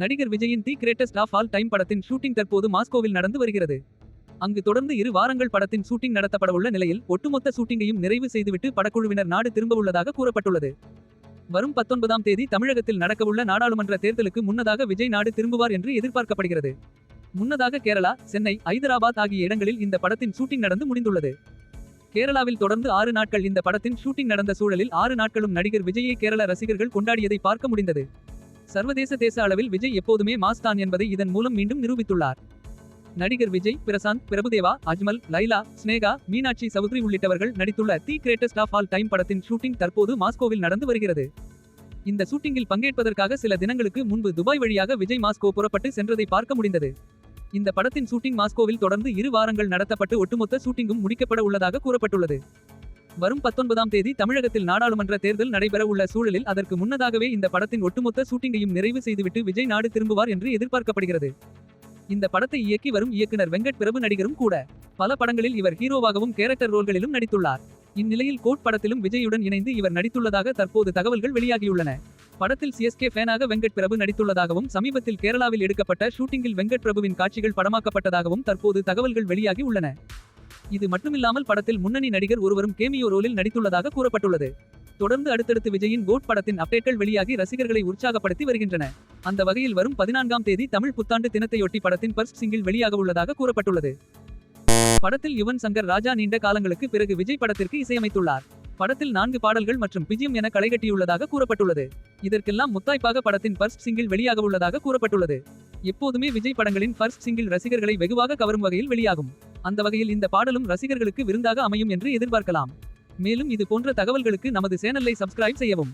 நடிகர் விஜயின் the greatest of all time படத்தின் ஷூட்டிங் தற்போது மாஸ்கோவில் நடந்து வருகிறது. அங்கு தொடர்ந்து 2 வாரங்கள் படத்தின் ஷூட்டிங் நடத்தப்படவுள்ள நிலையில் ஒட்டுமொத்த ஷூட்டிங்கையும் நிறைவு செய்துவிட்டு படக்குழுவினர் நாடு திரும்பவுள்ளதாக கூறப்பட்டுள்ளது. வரும் 19ஆம் தேதி தமிழகத்தில் நடக்கவுள்ள நாடாளுமன்ற தேர்தலுக்கு முன்னதாக விஜய் நாடு திரும்புவார் என்று எதிர்பார்க்கப்படுகிறது. முன்னதாக கேரளா, சென்னை, ஐதராபாத் ஆகிய இடங்களில் இந்த படத்தின் ஷூட்டிங் நடந்து முடிந்துள்ளது. கேரளாவில் தொடர்ந்து 6 நாட்கள் இந்த படத்தின் ஷூட்டிங் நடந்த சூழலில் 6 நாட்களும் நடிகர் விஜயை கேரள ரசிகர்கள் கொண்டாடியதை பார்க்க முடிந்தது. சர்வதேச தேச அளவில் விஜய் எப்போதுமே மாஸ் தான் என்பதை இதன் மூலம் மீண்டும் நிரூபித்துள்ளார். நடிகர் விஜய், பிரசாந்த், பிரபுதேவா, அஜ்மல், லைலா, ஸ்னேகா, மீனாட்சி சவுத்ரி உள்ளிட்டவர்கள் நடித்துள்ள the greatest of all time படத்தின் ஷூட்டிங் தற்போது மாஸ்கோவில் நடந்து வருகிறது. இந்த ஷூட்டிங்கில் பங்கேற்பதற்காக சில தினங்களுக்கு முன்பு துபாய் வழியாக விஜய் மாஸ்கோ புறப்பட்டு சென்றதை பார்க்க முடிந்தது. இந்த படத்தின் ஷூட்டிங் மாஸ்கோவில் தொடர்ந்து 2 வாரங்கள் நடத்தப்பட்டு ஒட்டுமொத்த ஷூட்டிங்கும் முடிக்கப்பட உள்ளதாக கூறப்பட்டுள்ளது. வரும் 19ஆம் தேதி தமிழகத்தில் நாடாளுமன்ற தேர்தல் நடைபெற உள்ள சூழலில் அதற்கு முன்னதாகவே இந்த படத்தின் ஒட்டுமொத்த ஷூட்டிங்கையும் நிறைவு செய்துவிட்டு விஜய் நாடு திரும்புவார் என்று எதிர்பார்க்கப்படுகிறது. இந்த படத்தை இயக்கி வரும் இயக்குனர் வெங்கட் பிரபு நடிகரும் கூட. பல படங்களில் இவர் ஹீரோவாகவும் கேரக்டர் ரோல்களிலும் நடித்துள்ளார். இந்நிலையில் கோட் படத்திலும் விஜயுடன் இணைந்து இவர் நடித்துள்ளதாக தற்போது தகவல்கள் வெளியாகியுள்ளன. படத்தில் சிஎஸ்கே ஃபேனாக வெங்கட் பிரபு நடித்துள்ளதாகவும் சமீபத்தில் கேரளாவில் எடுக்கப்பட்ட ஷூட்டிங்கில் வெங்கட் பிரபுவின் காட்சிகள் படமாக்கப்பட்டதாகவும் தற்போது தகவல்கள் வெளியாகி உள்ளன. இது மட்டுமில்லாமல் படத்தில் முன்னணி நடிகர் ஒருவரும் கேமியோ ரோலில் நடித்துள்ளதாக கூறப்பட்டுள்ளது. தொடர்ந்து அடுத்தடுத்து விஜயின் கோட் படத்தின் அப்டேட்கள் வெளியாகி ரசிகர்களை உற்சாகப்படுத்தி வருகின்றன. அந்த வகையில் வரும் 14ஆம் தேதி தமிழ் புத்தாண்டு தினத்தையொட்டி படத்தின் ஃபர்ஸ்ட் சிங்கிள் வெளியாக உள்ளதாக கூறப்பட்டுள்ளது. படத்தில் யுவன் சங்கர் ராஜா நீண்ட காலங்களுக்கு பிறகு விஜய் படத்திற்கு இசையமைத்துள்ளார். படத்தில் 4 பாடல்கள் மற்றும் பிஜிஎம் என களைகட்டியுள்ளதாக கூறப்பட்டுள்ளது. இதற்கெல்லாம் முத்தாய்ப்பாக படத்தின் ஃபர்ஸ்ட் சிங்கிள் வெளியாக உள்ளதாக கூறப்பட்டுள்ளது. எப்போதுமே விஜய் படங்களின் ஃபர்ஸ்ட் சிங்கிள் ரசிகர்களை வெகுவாக கவரும் வகையில் வெளியாகும். அந்த வகையில் இந்த பாடலும் ரசிகர்களுக்கு விருந்தாக அமையும் என்று எதிர்பார்க்கலாம். மேலும் இது போன்ற தகவல்களுக்கு நமது சேனலை சப்ஸ்கிரைப் செய்யவும்.